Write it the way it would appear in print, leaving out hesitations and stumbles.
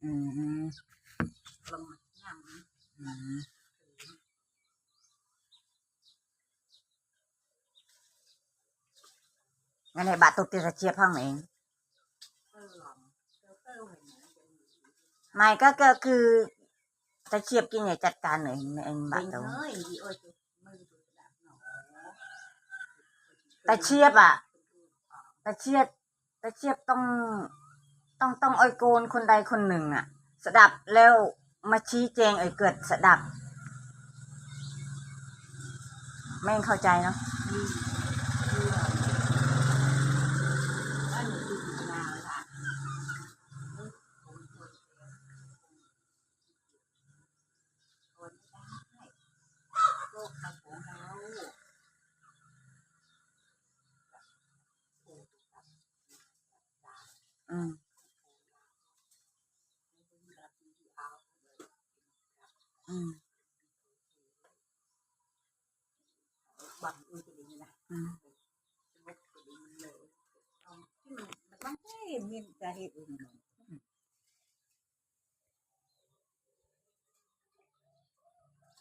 อืมลงน้ำอืมงั้นในบาทตุกติจะเชียบห้องเองไม่ก็คือจะเชียบกินอย่าจัดการหน่อยเองบาทตุกแต่เชียบอ่ะแต่เชียบต้องอ้อยโกนคนใดคนหนึ่งอ่ะสดับแล้วมาชี้แจงเกิดสดับไม่เข้าใจเนาะอืมอืมบังอือจะดีนะที่มันไม่มีสาเหตุอื่น